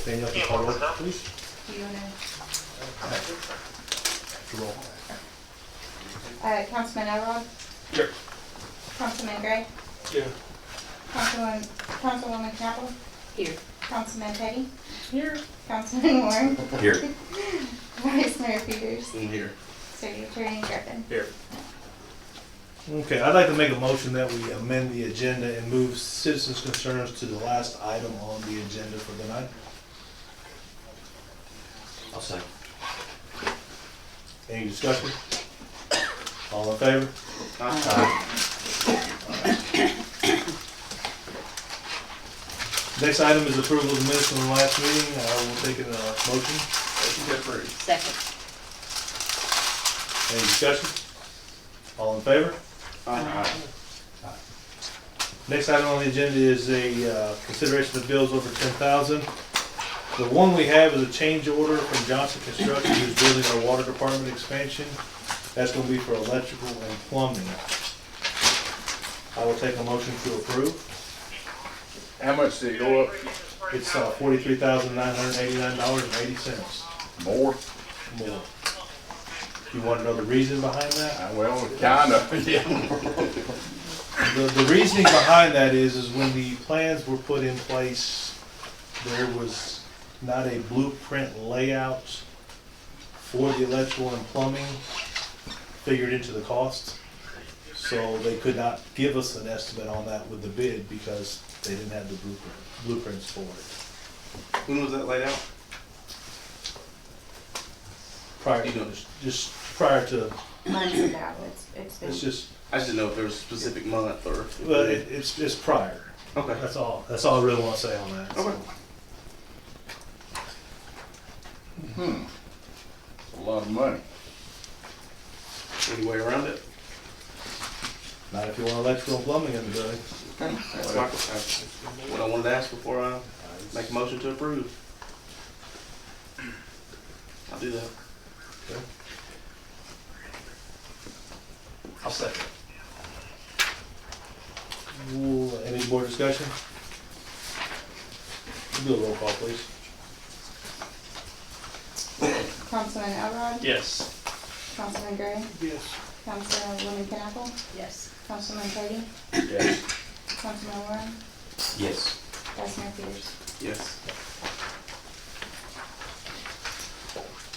Danielle, can you call roll, please? Do you wanna, Roll. Councilman Elrod? Here. Councilman Gray? Yeah. Councilwoman Campbell? Here. Councilman Petty? Here. Councilman Warren? Here. Vice Mayor Peters? In here. City Attorney Griffin? Here. Okay, I'd like to make a motion that we amend the agenda and move citizens' concerns to the last item on the agenda for the night. I'll second. Any discussion? All in favor? Next item is approval of the minutes from the last meeting. We'll take a motion. Motion to approve. Second. Any discussion? All in favor? Next item on the agenda is a consideration of bills over 10,000. The one we have is a change order from Johnson Construction, who's building our water department expansion. That's going to be for electrical and plumbing. I will take a motion to approve. How much did it go up? It's $43,989.80 More? more. You want to know the reason behind that? Well, kinda, yeah. The reasoning behind that is when the plans were put in place, there was not a blueprint layout for the electrical and plumbing figured into the cost. So they could not give us an estimate on that with the bid because they didn't have the blueprints for it. When was that laid out? Prior to, just prior to, Months ago, it's been. it's just, I just didn't know if there was a specific month or. well, it's prior. Okay. That's all I really want to say on that. Okay. A lot of money. Any way around it? Not if you want electrical and plumbing in the building. That's what I wanted to ask before I make a motion to approve. I'll do that. Okay. I'll second. Any more discussion? We'll do a roll call, please. Councilman Elrod? Yes. Councilman Gray? Yes. Councilwoman Campbell? Yes. Councilman Petty? Yes. Councilman Warren? Yes. Vice Mayor Peters? Yes.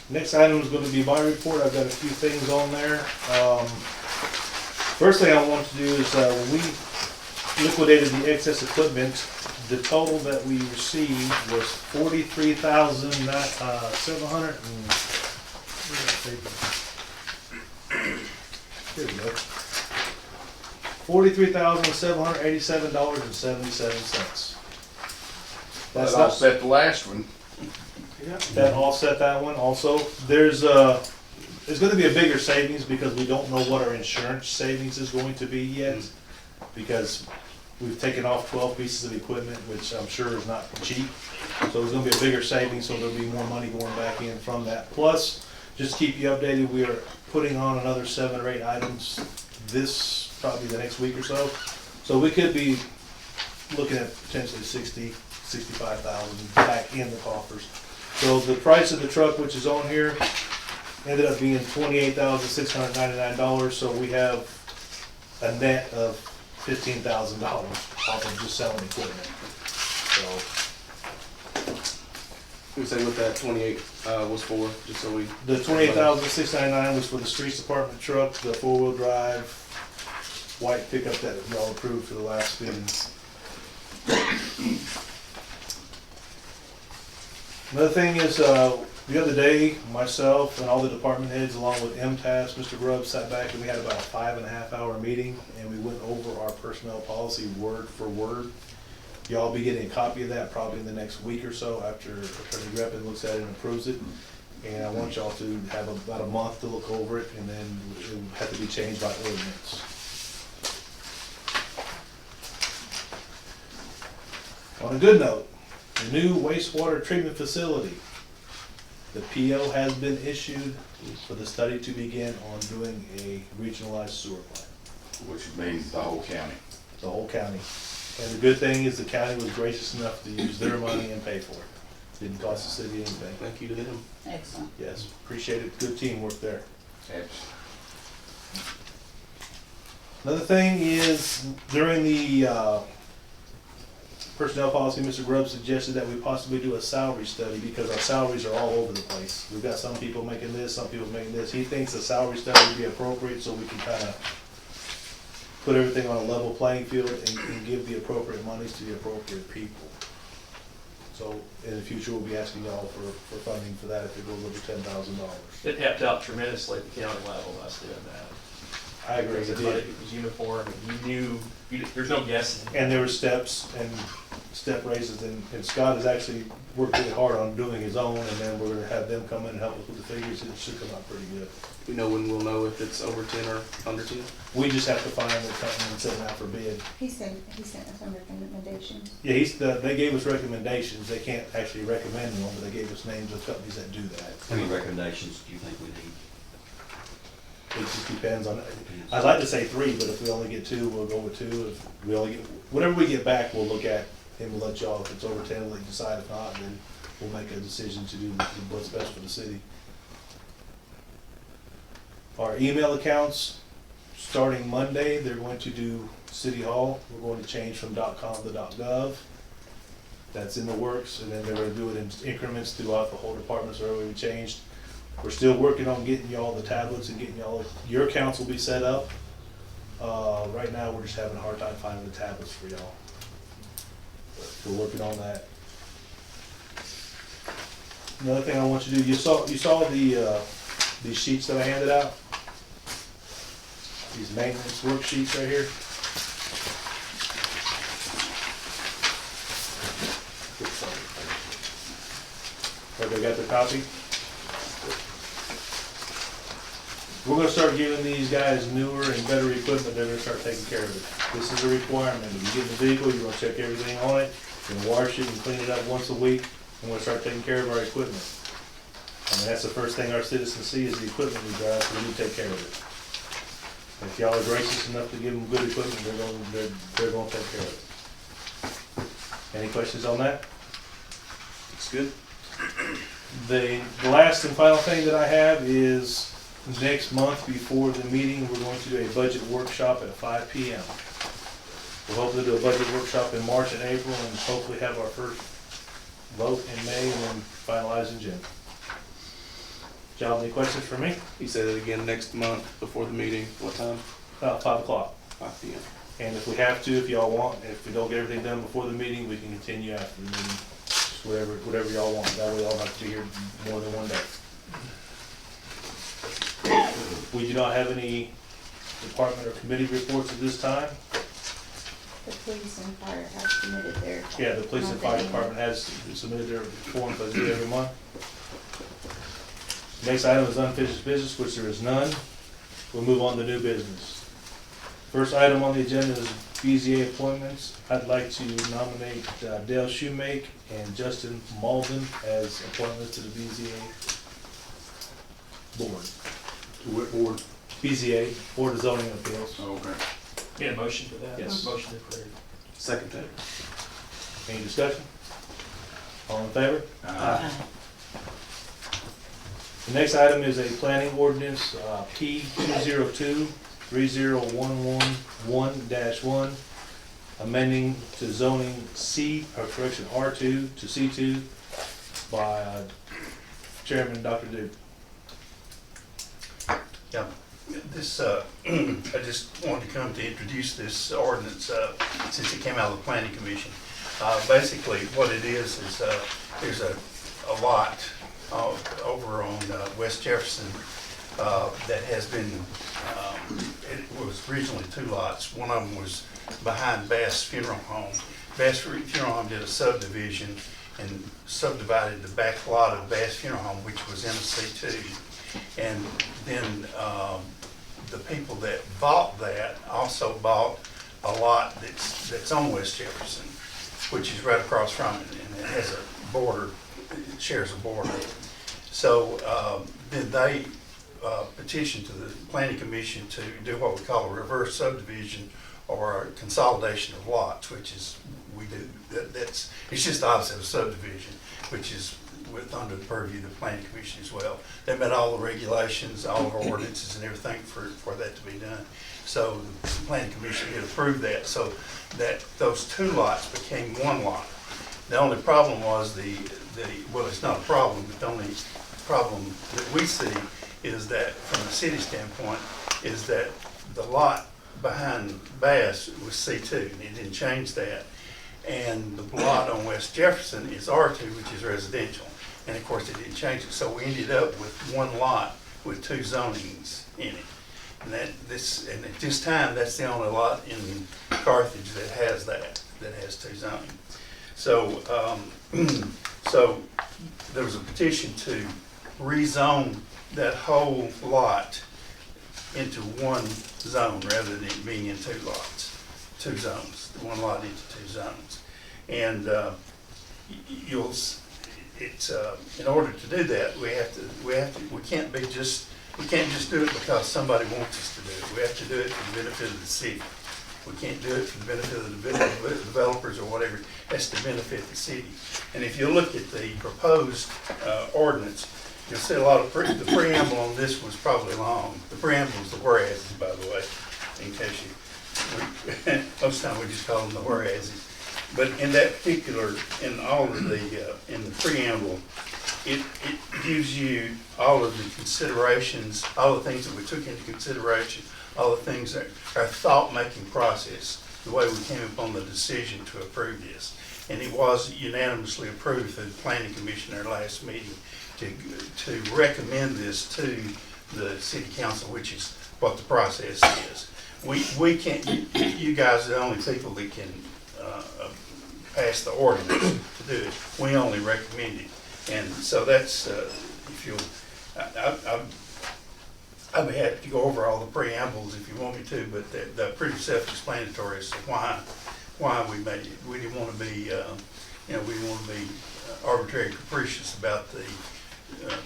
Next item is going to be my report. I've got a few things on there. First thing I want to do is when we liquidated the excess equipment, the total that we received was $43,700. Here we go. $43,787.77. That offset the last one. That offset that one also. There's going to be a bigger savings because we don't know what our insurance savings is going to be yet. Because we've taken off 12 pieces of equipment, which I'm sure is not cheap. So there's going to be a bigger savings, so there'll be more money going back in from that. Plus, just to keep you updated, we are putting on another 7 or 8 items probably the next week or so. So we could be looking at potentially 60, 65,000 back in the coffers. So the price of the truck, which is on here, ended up being $28,699. So we have a net of $15,000 off of just selling equipment. So We say what that 28 was for, just so we. the $28,699 was for the streets department truck, the 4-wheel drive white pickup that y'all approved for the last meetings. Another thing is, the other day, myself and all the department heads, along with MTAS, Mr. Grubb, sat back and we had about a 5.5-hour meeting, and we went over our personnel policy word for word. Y'all be getting a copy of that probably in the next week or so after Attorney Griffin looks at it and approves it. And I want y'all to have about a month to look over it, and then it will have to be changed by ordinance. On a good note, the new wastewater treatment facility. The PO has been issued for the study to begin on doing a regionalized sewer plant, Which means the whole county. the whole county. And the good thing is the county was gracious enough to use their money and pay for it. Didn't cost the city anything. Thank you to them. Excellent. Yes, appreciate it. Good teamwork there. Absolutely. Another thing is, during the personnel policy, Mr. Grubb suggested that we possibly do a salary study because our salaries are all over the place. We've got some people making this, some people making this. He thinks a salary study would be appropriate so we can kind of put everything on a level playing field and give the appropriate monies to the appropriate people. So in the future, we'll be asking y'all for funding for that if it goes over $10,000. It helped out tremendously at the county level, us doing that. I agree, Because it everybody did. was uniform, and there's no guessing. And there were steps and step raises, and Scott has actually worked really hard on doing his own, and then we're gonna have them come in and help us with the figures. It should come out pretty good. We know when we'll know if it's over 10 or under 10. We just have to find the company and send it out for bid. He sent us some recommendations. Yeah, they gave us recommendations. They can't actually recommend one, but they gave us names of companies that do that. How many recommendations do you think we need? It just depends on, I'd like to say 3, but if we only get 2, we'll go with 2. If we only get, whatever we get back, we'll look at and we'll let y'all, if it's over 10, we'll decide. If not, then we'll make a decision to do what's best for the city. Our email accounts, starting Monday, they're going to do City Hall. We're going to change from .com to .gov. That's in the works, and then they're gonna do it in increments throughout the whole department, so everywhere we changed. We're still working on getting y'all the tablets and getting y'all, your accounts will be set up. Right now, we're just having a hard time finding the tablets for y'all. We're working on that. Another thing I want you to do, you saw these sheets that I handed out? These maintenance worksheets right here? Everybody got their copy? We're gonna start giving these guys newer and better equipment, they're gonna start taking care of it. This is a requirement. If you get in the vehicle, you're gonna check everything on it, you're gonna wash it and clean it up once a week, and we're gonna start taking care of our equipment. I mean, that's the first thing our citizens see is the equipment we drive, so we take care of it. If y'all are gracious enough to give them good equipment, they're gonna take care of it. Any questions on that? It's good. The last and final thing that I have is next month before the meeting, we're going to do a budget workshop at 5 p.m. We'll hopefully do a budget workshop in March and April and hopefully have our first vote in May and then finalize in June. Y'all have any questions for me? You say that again next month before the meeting. What time? About 5 o'clock. 5 p.m. And if we have to, if y'all want, if we don't get everything done before the meeting, we can continue after the meeting. Just whatever y'all want. That way y'all don't have to be here more than one day. We do not have any department or committee reports at this time. The police and fire have submitted their. Yeah, the police and fire monthly. department has submitted their forms, as they do every month. Next item is unfinished business, which there is none. We'll move on to new business. First item on the agenda is BZA appointments. I'd like to nominate Dale Shoemake and Justin Malden as appointments to the BZA board. To what board? BZA, Board of Zoning Appeals. Okay. Get a motion for that? Yes. Motion to approve. Second that. Any discussion? All in favor? The next item is a planning ordinance, P 202-30111-1, amending to zoning R2 to C2 by Chairman Dr. Duke. Yeah, this, I just wanted to come to introduce this ordinance, since it came out of the planning commission. Basically, what it is, there's a lot over on West Jefferson that has been, it was originally 2 lots. One of them was behind Bass Funeral Home. Bass Funeral Home did a subdivision and subdivided the back lot of Bass Funeral Home, which was in a C2. And then the people that bought that also bought a lot that's on West Jefferson, which is right across from it, and it has a border, it shares a border. So then they petitioned to the planning commission to do what we call a reverse subdivision, or a consolidation of lots, which is, we do, that's, it's just the opposite of subdivision, which is under the purview of the planning commission as well. They met all the regulations, all the ordinances and everything for that to be done. So the planning commission had approved that, so that those two lots became one lot. The only problem was well, it's not a problem, but the only problem that we see is that from the city standpoint, is that the lot behind Bass was C2, and it didn't change that. And the lot on West Jefferson is R2, which is residential. And of course, it didn't change it, so we ended up with one lot with two zonings in it. And at this time, that's the only lot in Carthage that has two zoning. So, so there was a petition to rezone that whole lot into one zone rather than it being in two lots, two zones, one lot into two zones. And in order to do that, we can't just do it because somebody wants us to do it. We have to do it for the benefit of the city. We can't do it for the benefit of the developers or whatever. It has to benefit the city. And if you look at the proposed ordinance, you'll see a lot of, the preamble on this was probably long. The preamble is the whereas, by the way, in case most of the time we just call them the whereases. But in that particular, in all of in the preamble, it gives you all of the considerations, all the things that we took into consideration, all the things that our thought-making process, the way we came upon the decision to approve this. And it was unanimously approved through the Planning Commission at our last meeting to recommend this to the City Council, which is what the process is. We can't, you guys are the only people that can pass the ordinance to do it. We only recommend it. And so that's, if you'll, I'd be happy to go over all the preambles if you want me to, but they're pretty self-explanatory as to why we made it. We didn't want to be, we didn't want to be arbitrary and capricious about the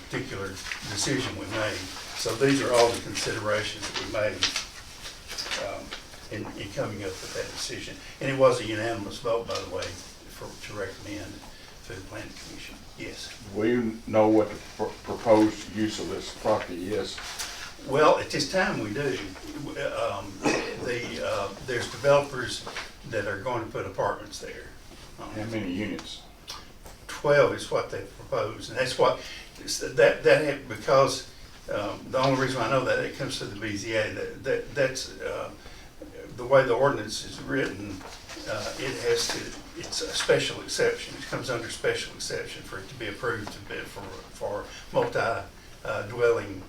particular decision we made. So these are all the considerations that we made in coming up with that decision. And it was a unanimous vote, by the way, to recommend to the Planning Commission. Yes. Do we know what the proposed use of this property is? Well, at this time we do. There's developers that are going to put apartments there. How many units? 12 is what they propose, and that's what because the only reason I know that it comes to the BZA. That's the way the ordinance is written. It's a special exception. It comes under special exception for it to be approved for multifamily dwelling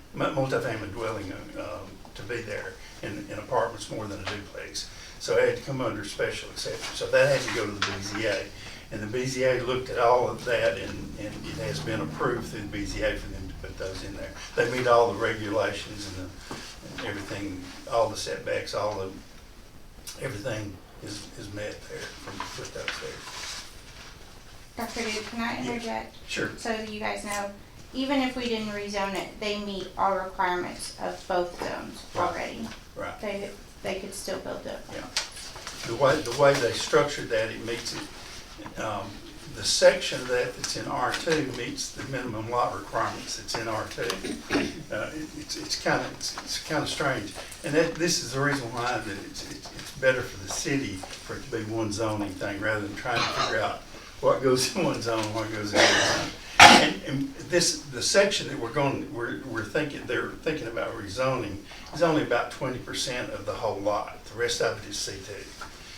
to be there in apartments more than a duplex. So it had to come under special exception. So that had to go to the BZA. And the BZA looked at all of that, and it has been approved through the BZA for them to put those in there. They meet all the regulations and everything, all the setbacks, everything is met there from put those there. Dr. Duke, can I interject? Sure. So that you guys know, even if we didn't rezone it, they meet all requirements of both zones already. Right. They could still build it. Yeah. The way they structured that, it meets it. The section of that that's in R2 meets the minimum lot requirements that's in R2. It's kind of strange, and this is the reason why that it's better for the city for it to be one zoning thing rather than trying to figure out what goes in one zone, what goes in another zone. And the section that they're thinking about rezoning is only about 20% of the whole lot. The rest of it is C2.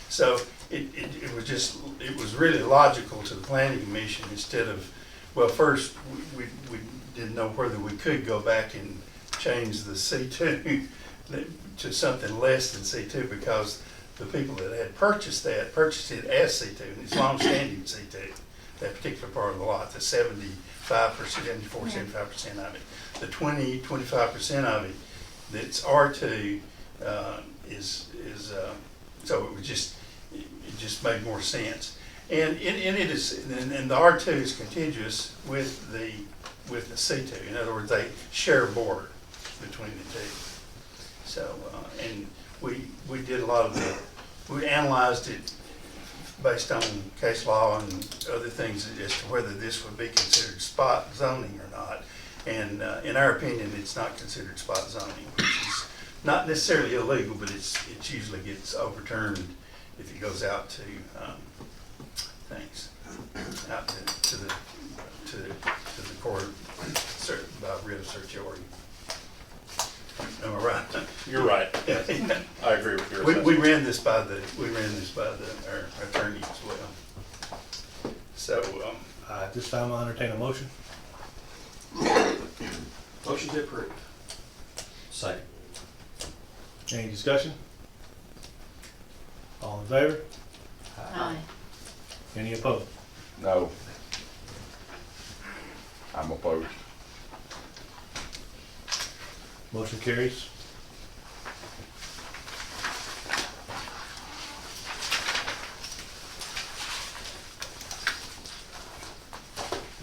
So it was really logical to the Planning Commission instead of, well, first we didn't know whether we could go back and change the C2 to something less than C2 because the people that had purchased it as C2, and it's long-standing C2, that particular part of the lot, the 75% of it. The 25% of it that's R2 so it just made more sense. And the R2 is contiguous with the C2. In other words, they share a border between the two. So and we did a lot of we analyzed it based on case law and other things as to whether this would be considered spot zoning or not. And in our opinion, it's not considered spot zoning, which is not necessarily illegal, but it usually gets overturned if it goes out to things, out to the court, by writ of certiorari. Am I right? You're right. Yeah. I agree with your We assessment. ran this by our attorney as well. So, At this time, I'll entertain a motion. Motion to approve. Second. Any discussion? All in favor? Aye. Any opposed? No. I'm opposed. Motion carries.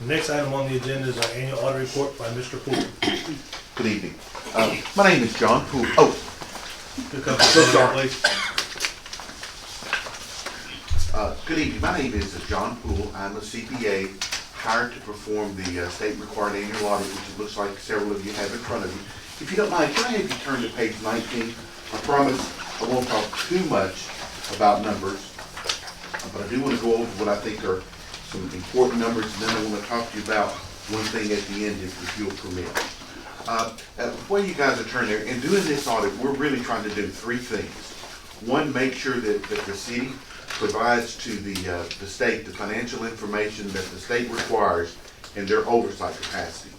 The next item on the agenda is our annual audit report by Mr. Poole. Good evening. My name is John Poole. Oh, Could come forward, please. good evening. My name is John Poole. I'm a CPA hired to perform the state required annual audit, which it looks like several of you have in front of you. If you don't mind, can I have you turn to page 19? I promise I won't talk too much about numbers, but I do want to go over what I think are some important numbers, and then I want to talk to you about one thing at the end, if you'll permit. Before you guys are turning there, in doing this audit, we're really trying to do three things. One, make sure that the city provides to the state the financial information that the state requires in their oversight capacity.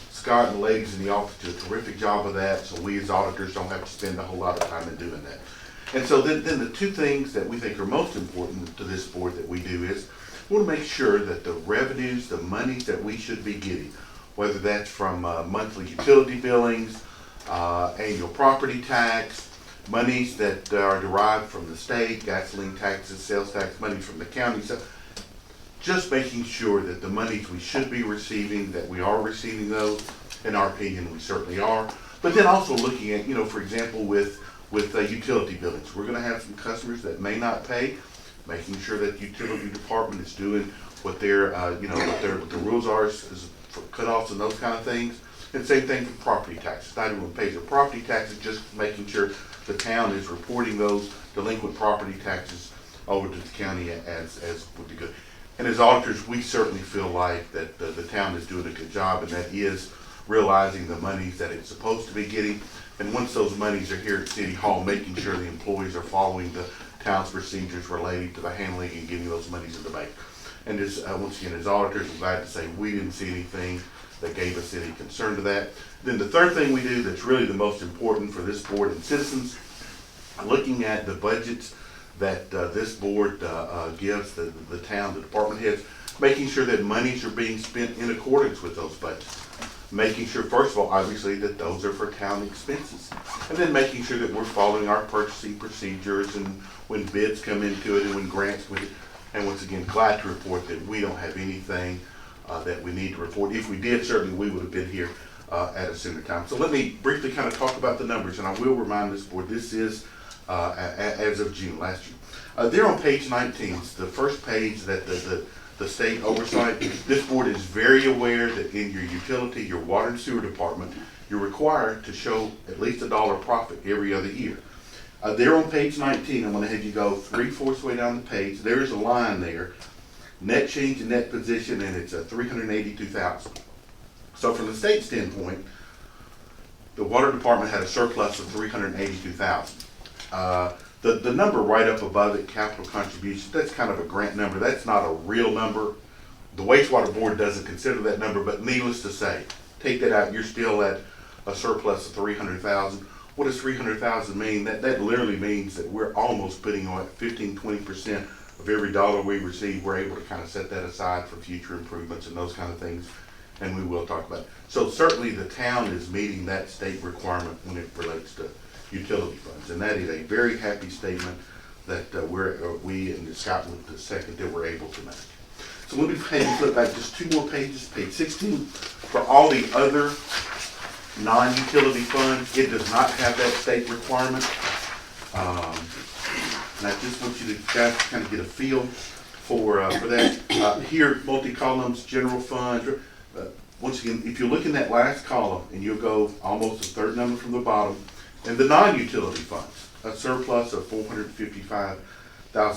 Scott and the ladies in the office do a terrific job of that, so we as auditors don't have to spend a whole lot of time in doing that. And so then the two things that we think are most important to this board that we do is we want to make sure that the revenues, the monies that we should be getting, whether that's from monthly utility billings, annual property tax, monies that are derived from the state, gasoline taxes, sales tax, money from the county, so just making sure that the monies we should be receiving, that we are receiving those. In our opinion, we certainly are. But then also looking at, for example, with utility billings, we're going to have some customers that may not pay, making sure that the utility department is doing what their, what the rules are is for cutoffs and those kind of things. And same thing for property taxes. Not everyone pays their property taxes, just making sure the town is reporting those delinquent property taxes over to the county as would be good. And as auditors, we certainly feel like that the town is doing a good job, and that is realizing the monies that it's supposed to be getting. And once those monies are here at City Hall, making sure the employees are following the town's procedures relating to the handling and getting those monies in the bank. And as, once again, as auditors, I'm glad to say we didn't see anything that gave us any concern to that. Then the third thing we do that's really the most important for this board and citizens, looking at the budgets that this board gives the town, the department heads, making sure that monies are being spent in accordance with those budgets. Making sure, first of all, obviously, that those are for town expenses. And then making sure that we're following our purchasing procedures and when bids come into it and when grants come in. And once again, glad to report that we don't have anything that we need to report. If we did, certainly we would have been here at a sooner time. So let me briefly kind of talk about the numbers, and I will remind this board, this is as of June, last June. There on page 19, it's the first page that the state oversight, this board is very aware that in your utility, your water and sewer department, you're required to show at least $1 profit every other year. There on page 19, I'm going to have you go 3/4 way down the page. There is a line there, net change in net position, and it's $382,000. So from the state standpoint, the water department had a surplus of $382,000. The number right up above it, capital contribution, that's kind of a grant number. That's not a real number. The wastewater board doesn't consider that number, but needless to say, take that out, you're still at a surplus of $300,000. What does $300,000 mean? That literally means that we're almost putting on 15-20% of every dollar we receive. We're able to kind of set that aside for future improvements and those kind of things, and we will talk about it. So certainly the town is meeting that state requirement when it relates to utility funds, and that is a very happy statement that we and Scott with the second that we're able to make. So let me flip back just 2 more pages, page 16. For all the other non-utility funds, it does not have that state requirement. And I just want you to guys kind of get a feel for that. Here, multi-columns, general fund. Once again, if you look in that last column, and you'll go almost a third number from the bottom, and the non-utility funds, a surplus of $455,000.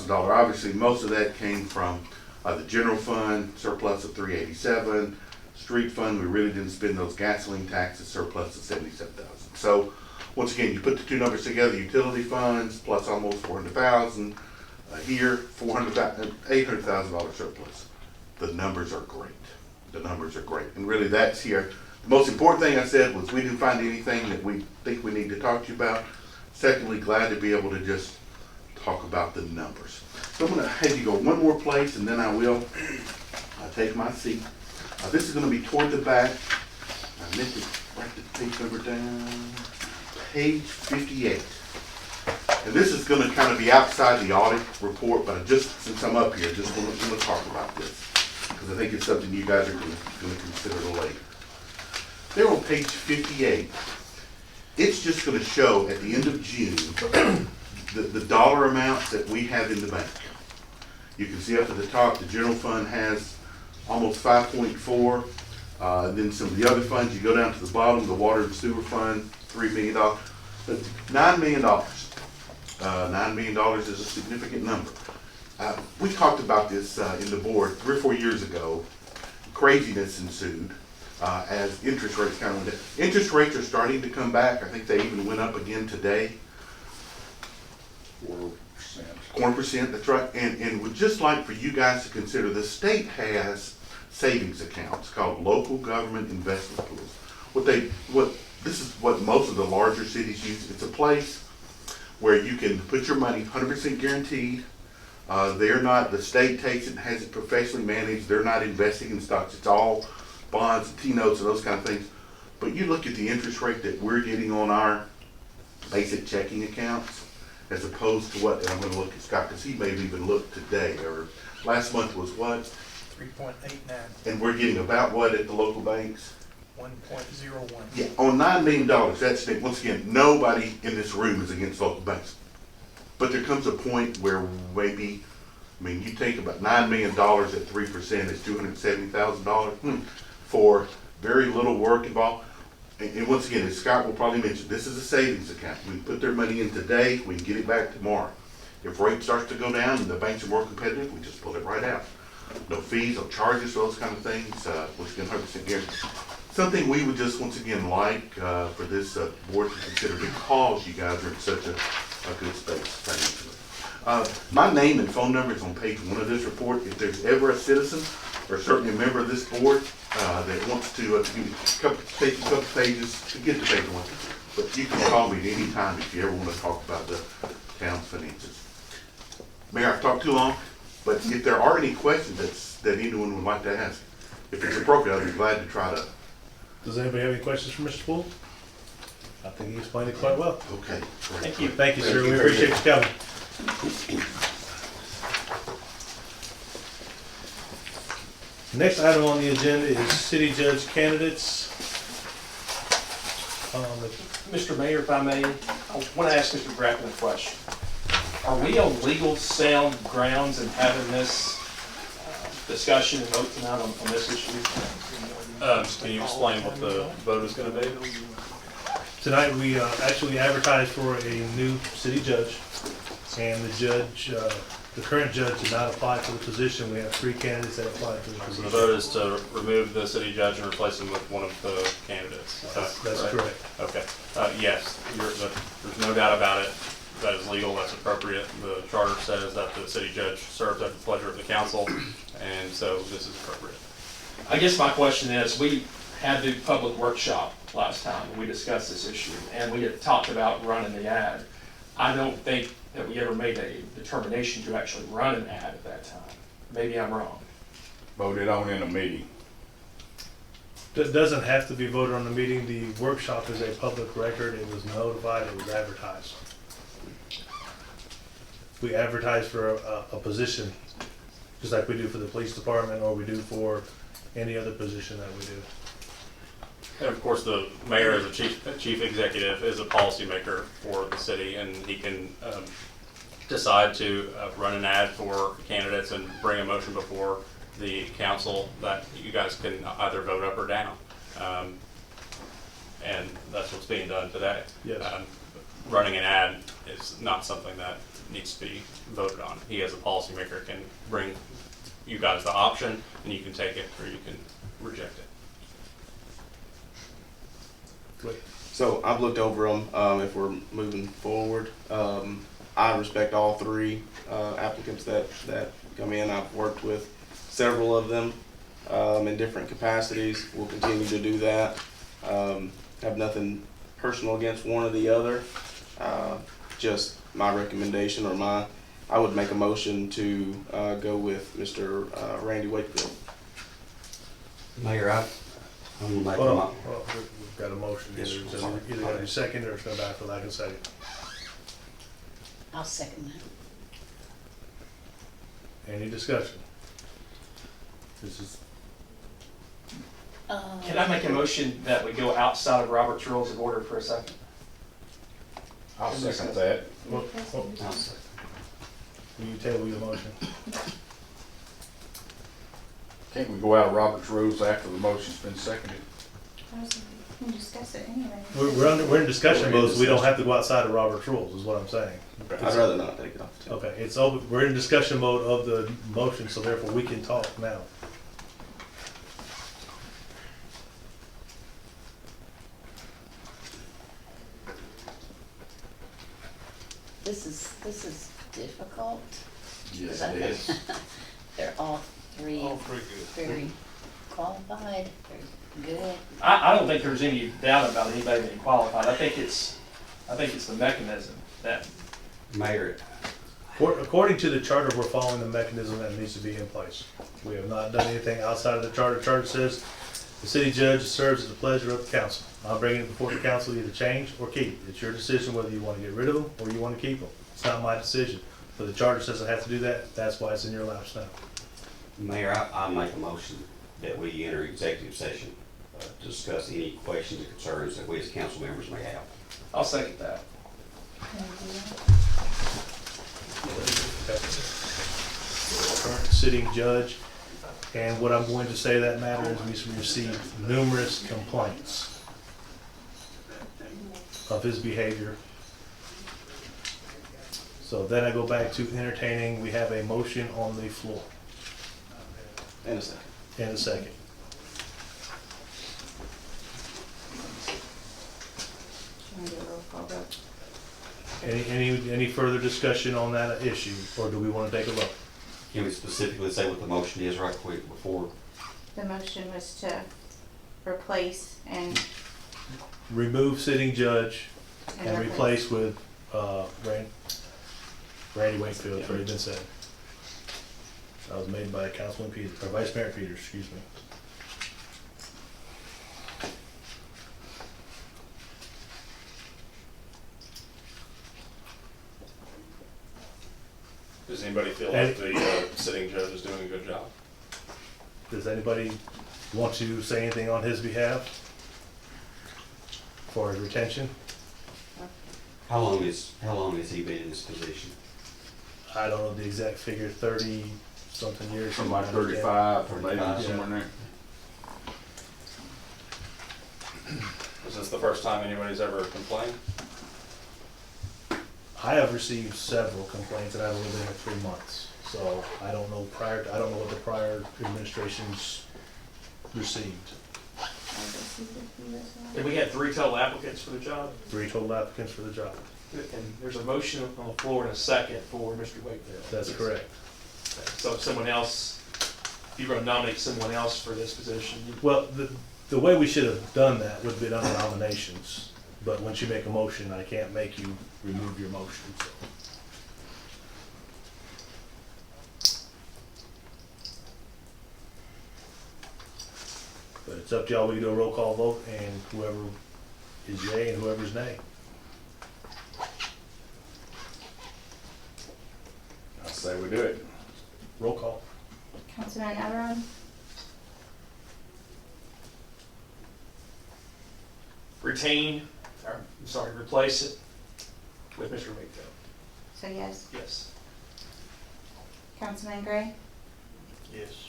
Obviously, most of that came from the general fund, surplus of $387,000. Street fund, we really didn't spend those gasoline taxes, surplus of $77,000. So, once again, you put the two numbers together, utility funds plus almost $400,000. Here, $800,000 surplus. The numbers are great. The numbers are great. And really that's here. The most important thing I said was we didn't find anything that we think we need to talk to you about. Secondly, glad to be able to just talk about the numbers. So I'm going to have you go one more place and then I will take my seat. This is going to be toward the back. I meant to write the page number down. Page 58. And this is going to kind of be outside the audit report, but since I'm up here, just want to talk about this. Because I think it's something you guys are going to consider later. There on page 58, it's just going to show at the end of June the dollar amounts that we have in the bank. You can see up at the top, the general fund has almost 5.4. Then some of the other funds, you go down to the bottom, the water and sewer fund, $3 million. $9 million. $9 million is a significant number. We talked about this in the board 3 or 4 years ago. Craziness ensued as interest rates kind of went down. Interest rates are starting to come back. I think they even went up again today. 4%. 1%, that's right. And would just like for you guys to consider, the state has savings accounts called local government investment pools. This is what most of the larger cities use. It's a place where you can put your money 100% guaranteed. The state takes it and has it professionally managed. They're not investing in stocks. It's all bonds, T-notes, and those kind of things. But you look at the interest rate that we're getting on our basic checking accounts as opposed to what, and I'm going to look at Scott because he may have even looked today, or last month was what? 3.89, And we're getting about what at the local banks? 1.01. Yeah, on $9 million, that's, once again, nobody in this room is against local banks. But there comes a point where maybe, you take about $9 million at 3% is $270,000 for very little work involved. And once again, as Scott will probably mention, this is a savings account. We can put their money in today, we can get it back tomorrow. If rate starts to go down and the banks are more competitive, we just pull it right out. No fees, no charges, those kind of things, which again, 100% guarantee. Something we would just, once again, like for this board to consider because you guys are in such a good space financially. My name and phone number is on page 1 of this report. If there's ever a citizen, or certainly a member of this board, that wants to take a couple pages to get to page 1, but you can call me at any time if you ever want to talk about the town's finances. Mayor, I've talked too long, but if there are any questions that anyone would like to ask, if it's appropriate, I'd be glad to try to. Does anybody have any questions for Mr. Poole? I think he explained it quite well. Okay. Great. Thank you. Thank you, sir. We appreciate you coming. Next item on the agenda is city judge candidates. Mr. Mayor, if I may, I want to ask Mr. Bracken a question. Are we on legal sound grounds in having this discussion and vote tonight on this issue? Can you explain what the vote is going to be? Tonight, we actually advertised for a new city judge, and the current judge did not apply for the position. We have 3 candidates that applied for the So position. the vote is to remove the city judge and replace him with one of the candidates. Is that That's correct. Okay. Yes, there's no doubt about it. That is legal, that's appropriate. The charter says that the city judge serves at the pleasure of the council, and so this is appropriate. I guess my question is, we had the public workshop last time, and we discussed this issue, and we had talked about running the ad. I don't think that we ever made a determination to actually run an ad at that time. Maybe I'm wrong. Voted on in a meeting. It doesn't have to be voted on the meeting. The workshop is a public record. It was notified, it was advertised. We advertise for a position, just like we do for the police department or we do for any other position that we do. And of course, the mayor as a chief executive is a policymaker for the city, and he can decide to run an ad for candidates and bring a motion before the council that you guys can either vote up or down. And that's what's being done today. Yes. Running an ad is not something that needs to be voted on. He, as a policymaker, can bring you guys the option, and you can take it or you can reject it. So I've looked over them, if we're moving forward. I respect all three applicants that come in. I've worked with several of them in different capacities. We'll continue to do that. Have nothing personal against one or the other. Just my recommendation I would make a motion to go with Mr. Randy Wakefield. Mayor, I'm gonna make Hold on, my, hold on. We've got a motion, Yes, either sorry. either gonna be second or it's gonna die for lack of second. I'll second that. Any discussion? This is, Can I make a motion that we go outside of Robert's Rules of Order for a second? I'll second that. well, I'll say. will you table your motion? Can't we go out of Robert's rules after the motion's been seconded? We can discuss it anyway. We're in discussion mode, so we don't have to go outside of Robert's rules, is what I'm saying. I'd rather not take it off the table. Okay, it's over, we're in discussion mode of the motion, so therefore we can talk now. This is difficult. Yes, it is. They're all three good. very qualified, very good. I don't think there's any doubt about anybody being qualified. I think it's the mechanism that, Mayor, According to the charter, we're following the mechanism that needs to be in place. We have not done anything outside of the charter. Charter says the city judge serves at the pleasure of the council. I'm bringing it before the council to either change or keep. It's your decision whether you want to get rid of them or you want to keep them. It's not my decision. But the charter says I have to do that. That's why it's in your laps now. Mayor, I make a motion that we enter executive session to discuss any questions or concerns that we as council members may have. I'll second that. Current sitting judge, and what I'm going to say to that matter is we received numerous complaints of his behavior. So then I go back to entertaining, we have a motion on the floor. And a second. And a second. Can we do a roll call vote? Any further discussion on that issue, or do we want to take a vote? Can we specifically say what the motion is right quick before? The motion was to replace and. Remove sitting judge and replace with Randy Wakefield, it's already been said. That was made by Councilman Peters, or Vice Mayor Peters, excuse me. Does anybody feel like the sitting judge is doing a good job? Does anybody want to say anything on his behalf for his retention? How long has he been in this position? I don't know the exact figure, 30-something years. Something like 35, or maybe 35, somewhere in there. Is this the first time anybody's ever complained? I have received several complaints, and I've only been here 3 months, so I don't know I don't know what the prior administrations received. And we had 3 total applicants for the job, 3 total applicants for the job. and there's a motion on the floor and a second for Mr. Wakefield. That's correct. So if someone else, if you're gonna nominate someone else for this position, Well, the way we should have done that would have been under nominations, but once you make a motion, I can't make you remove your motion, so. But it's up to y'all, we can do a roll call vote, and whoever is yay and whoever's nay. I say we do it. Roll call. Councilman Everard, retain, or, I'm sorry, replace it with Mr. Wakefield. Say yes. Yes. Councilman Gray? Yes.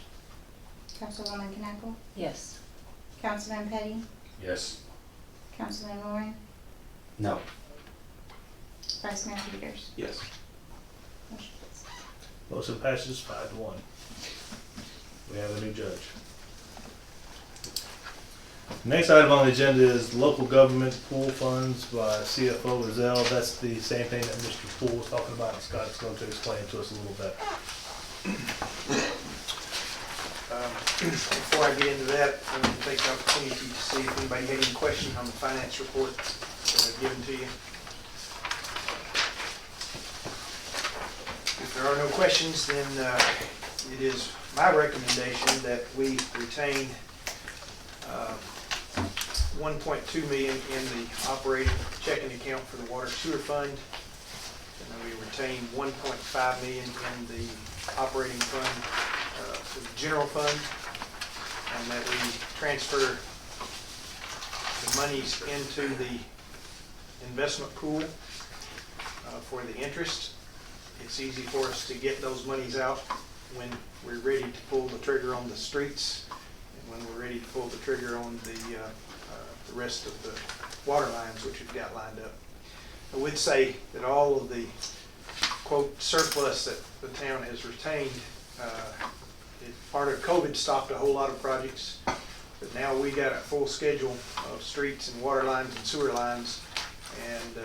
Councilwoman Knappel? Yes. Councilman Petty? Yes. Councilman Warren? No. Vice Mayor Peters? Yes. Motion passes. Motion passes 5-1. We have a new judge. Next item on the agenda is local government pool funds by CFO Rozelle. That's the same thing that Mr. Poole was talking about, and Scott's going to explain to us a little bit. Before I get into that, I'm going to take the opportunity to see if anybody had any questions on the finance report that I've given to you. If there are no questions, then it is my recommendation that we retain 1.2 million in the operating checking account for the water sewer fund. And then we retain 1.5 million in the operating fund for the general fund. And that we transfer the monies into the investment pool for the interest. It's easy for us to get those monies out when we're ready to pull the trigger on the streets and when we're ready to pull the trigger on the rest of the water lines which we've got lined up. I would say that all of the quote surplus that the town has retained, part of COVID stopped a whole lot of projects, but now we got a full schedule of streets and water lines and sewer lines, and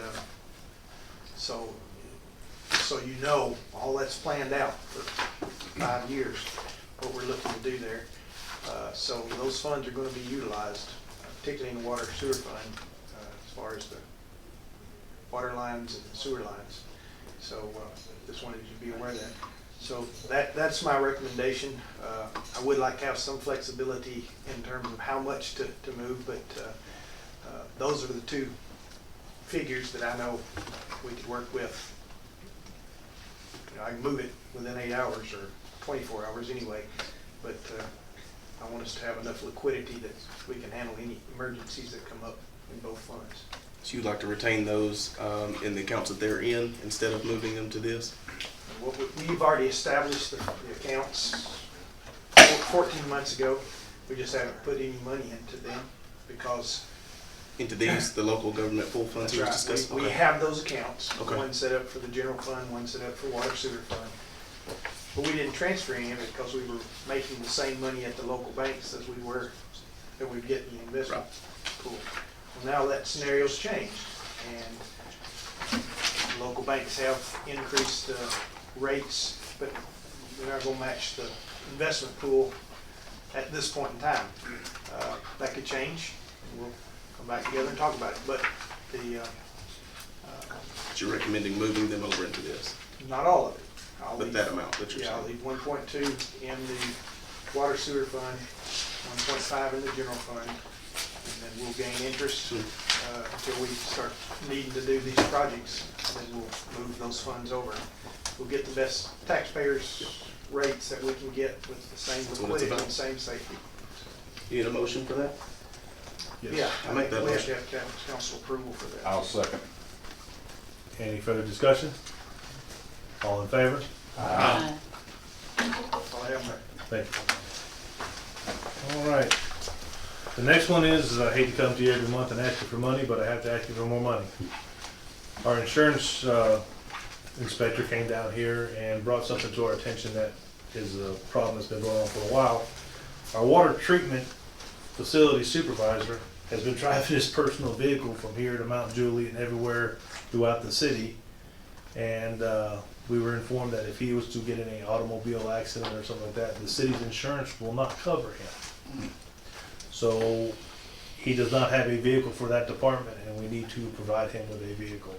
so you know, all that's planned out for 5 years, what we're looking to do there. So those funds are going to be utilized, particularly in the water sewer fund, as far as the water lines and sewer lines. So just wanted you to be aware of that. So that's my recommendation. I would like to have some flexibility in terms of how much to move, but those are the two figures that I know we could work with. You know, I can move it within 8 hours or 24 hours anyway, but I want us to have enough liquidity that we can handle any emergencies that come up in both funds. So you'd like to retain those in the accounts that they're in instead of moving them to this? We've already established the accounts 14 months ago. We just haven't put any money into them because... Into these, the local government pool funds you were That's right. discussing? We have those accounts. Okay. One set up for the general fund, one set up for water sewer fund. But we didn't transfer any of it because we were making the same money at the local banks as we were, that we get in the investment pool. Well, now that scenario's changed, and local banks have increased rates, but they're not going to match the investment pool at this point in time. That could change, and we'll come back together and talk about it. But the But you're recommending moving them over into this? not all of it. But that amount that you're Yeah, I'll saying? leave 1.2 in the water sewer fund, 1.5 in the general fund, and then we'll gain interest until we start needing to do these projects, and then we'll move those funds over. We'll get the best taxpayers' rates that we can get with the same That's what it's liquidity about. and same safety. You need a motion for that? Yes. Yeah, I'll make that we have to motion. have council approval for that. I'll second. Any further discussion? All in favor? Aye. That's all I have, Mayor. Thank you. All right. The next one is, I hate to come to you every month and ask you for money, but I have to ask you for more money. Our insurance inspector came down here and brought something to our attention that is a problem that's been going on for a while. Our water treatment facility supervisor has been driving his personal vehicle from here to Mount Juliet and everywhere throughout the city. And we were informed that if he was to get in an automobile accident or something like that, the city's insurance will not cover him. So he does not have a vehicle for that department, and we need to provide him with a vehicle.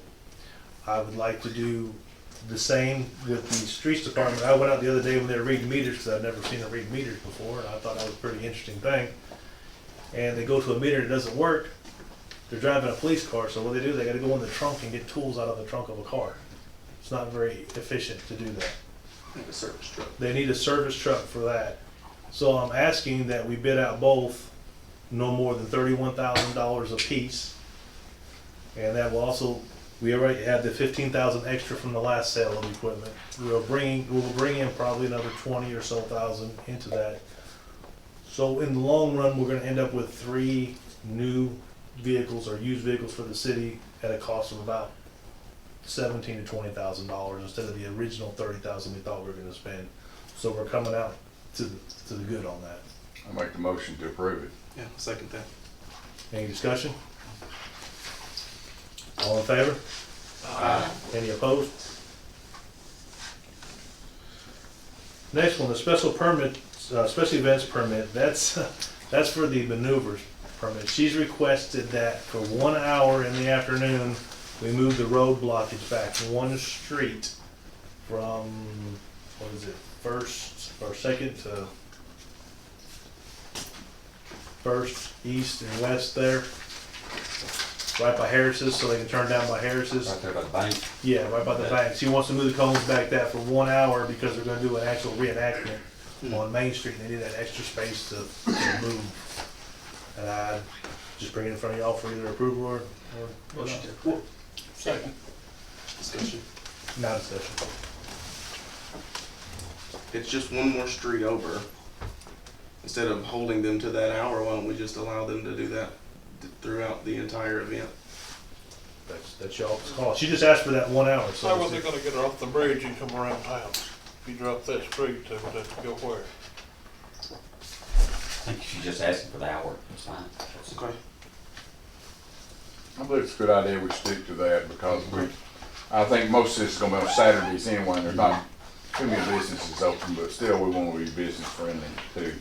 I would like to do the same with the streets department. I went out the other day when they were reading meters, because I've never seen them read meters before, and I thought that was a pretty interesting thing. And they go to a meter and it doesn't work. They're driving a police car, so what they do, they gotta go in the trunk and get tools out of the trunk of a car. It's not very efficient to do that. Like a service truck. They need a service truck for that. So I'm asking that we bid out both no more than $31,000 a piece. And that will also, We already had the 15,000 extra from the last sale of equipment. We'll bring in probably another 20 or so thousand into that. So in the long run, we're gonna end up with 3 new vehicles or used vehicles for the city at a cost of about $17,000 to $20,000 instead of the original 30,000 we thought we were gonna spend. So we're coming out to the good on that. I make the motion to approve it. Yeah, second that. Any discussion? All in favor? Any opposed? Next one, the special permit, special events permit, that's for the maneuvers permit. She's requested that for 1 hour in the afternoon, we move the road blockage back one street from, what is it, First or Second to First, East and West there. Right by Harris's, so they can turn down by Harris's. Right there by the bank. Yeah, right by the bank. She wants to move the cones back that for 1 hour because they're gonna do an actual reenactment on Main Street, and they need that extra space to move. And I just bring it in front of y'all for either approval or Motion to not. approve. Second. Discussion. Not discussion. It's just one more street over. Instead of holding them to that hour, why don't we just allow them to do that throughout the entire event? That's y'all's call. She just asked for that 1 hour, so. How was they gonna get her off the bridge and come around town? If you drop that street, they would have to go where? I think she's just asking for the hour, that's fine. Okay. I believe it's a good idea we stick to that because I think most of this is gonna be on Saturdays anyway, and there's not too many businesses open, but still we wanna be business friendly too.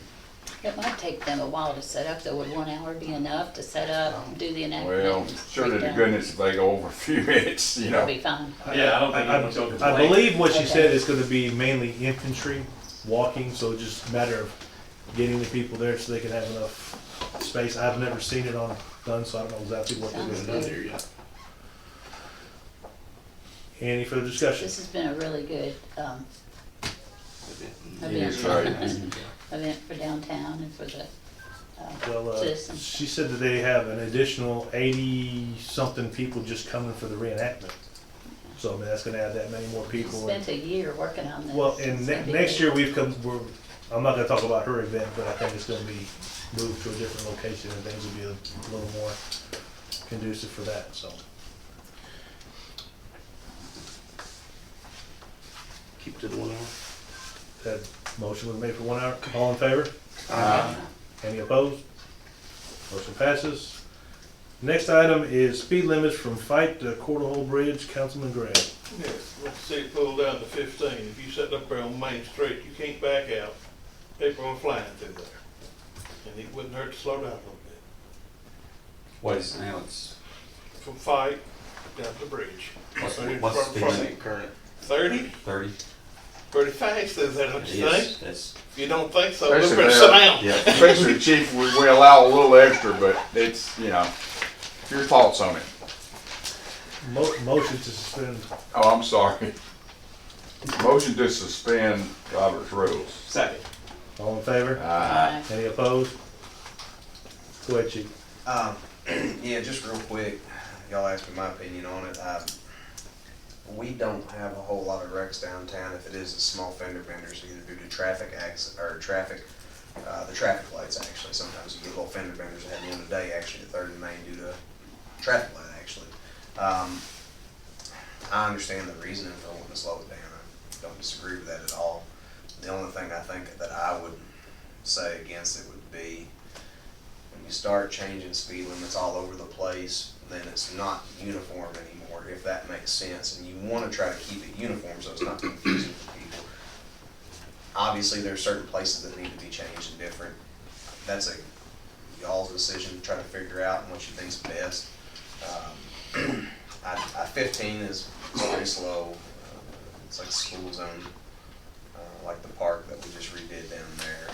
It might take them a while to set up, though. Would 1 hour be enough to set up and do the enactment? Well, and sure to break the down? goodness if they go over a few minutes, you It'll know. be fine. Yeah, I don't think anyone's gonna I complain. believe what she Okay. said is gonna be mainly infantry walking, so it's just a matter of getting the people there so they can have enough space. I've never seen it done, so I don't know exactly what they're Sounds gonna do. good. There yet. Any further discussion? This has been a really good, Yes, event, right. event for downtown and for the, Well, citizens. she said that they have an additional 80-something people just coming for the reenactment. So, I mean, that's gonna add that many more people. Spent a year working on this. Well, and It's gonna be next good. year I'm not gonna talk about her event, but I think it's gonna be moved to a different location and things will be a little more conducive for that, so. Keep to the 1 hour. That motion was made for 1 hour. All in favor? Aye. Any opposed? Motion passes. Next item is speed limits from Fight to Quarter Hole Bridge, Councilman Gray. Yeah, let's see it pull down to 15. If you sit up there on Main Street, you can't back out. People are flying through there. And it wouldn't hurt to slow down a little bit. What is it now? It's, From Fight down to the bridge. what's Right in what's the front- speed front- limit? Current. 30? 30? Pretty fast, is that what you think? That's, If you don't think so, Especially better there. sit down. yeah. Especially chief, we allow a little extra, but it's, you know, your thoughts on it. Motion to suspend. Oh, I'm sorry. Motion to suspend Robert's rules. Second. All in favor? Aye. Any opposed? Go ahead, Chief. Yeah, just real quick, y'all asked me my opinion on it. We don't have a whole lot of wrecks downtown. If it is, a small fender benders, either due to traffic accidents or the traffic lights actually. Sometimes you get little fender benders at the end of the day, actually at 3rd and Main due to traffic light actually. I understand the reasoning for wanting to slow it down. I don't disagree with that at all. The only thing I think that I would say against it would be when you start changing speed limits all over the place, then it's not uniform anymore, if that makes sense. And you want to try to keep it uniform so it's not confusing for people. Obviously, there are certain places that need to be changed and different. That's y'all's decision to try to figure out what you think's best. I 15 is very slow. It's like school zone, like the park that we just redid down there.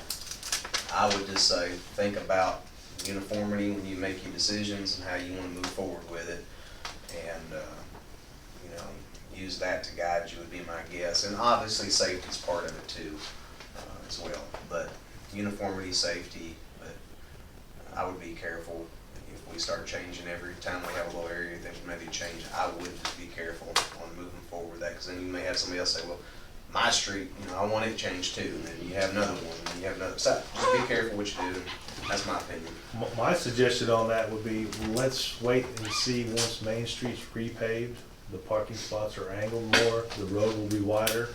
I would just say, think about uniformity when you make your decisions and how you want to move forward with it, and use that to guide you would be my guess. And obviously, safety is part of it too, as well. But uniformity, safety, but I would be careful. if we start changing every time we have a little area, things maybe change, I would just be careful on moving forward with that, because then you may have somebody else say, well, my street, I want it changed too, and then you have another one, and then you have another, so just be careful what you do, and that's my opinion. My suggestion on that would be, let's wait and see once Main Street's repaved, the parking spots are angled more, the road will be wider,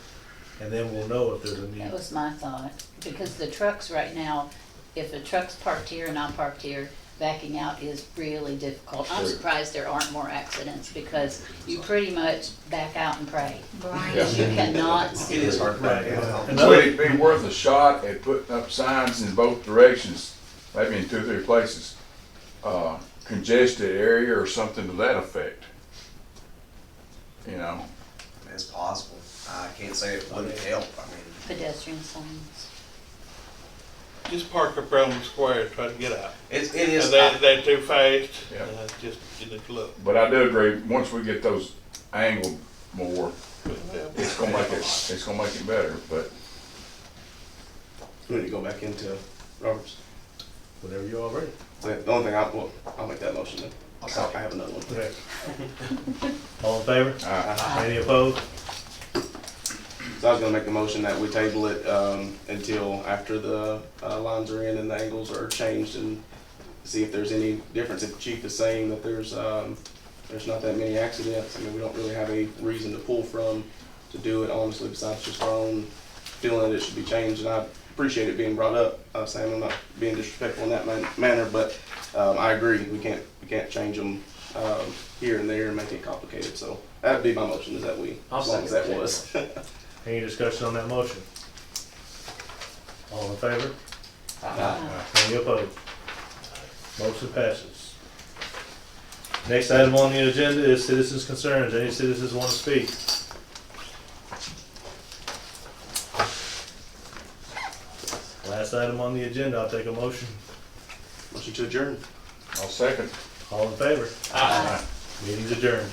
and then we'll know if there's a need. That was my thought, because the trucks right now, if a truck's parked here and I'm parked here, backing out is really difficult. I'm surprised there aren't more accidents, because you pretty much back out and pray. Because you cannot see. It is hard to back out. So it'd be worth a shot at putting up signs in both directions, maybe in 2 or 3 places, congested area or something to that effect. It's possible. I can't say it wouldn't help, I mean. Pedestrian signs. Just park up around the square and try to get out. It is. And they're too fast, Yeah. just, you need to look. But I do agree, once we get those angled more, it's gonna make it better, but We need to go back into Roberts. Whatever you all ready. The only thing I'll make that motion then. I have another one. Okay. All in favor? Any opposed? So I was gonna make the motion that we table it, until after the, lines are in and the angles are changed, and see if there's any difference. If the chief is saying that there's not that many accidents, I mean, we don't really have a reason to pull from to do it, honestly, besides just our own feeling that it should be changed. And I appreciate it being brought up, Sam, I'm not being disrespectful in that manner, but, I agree, we can't change them, here and there and make it complicated. So that'd be my motion, is that as long as that was. Any discussion on that motion? All in favor? Any opposed? Motion passes. Next item on the agenda is citizens' concerns. Any citizens want to speak? Last item on the agenda, I'll take a motion. Motion to adjourn. I'll second. All in favor? Meeting's adjourned.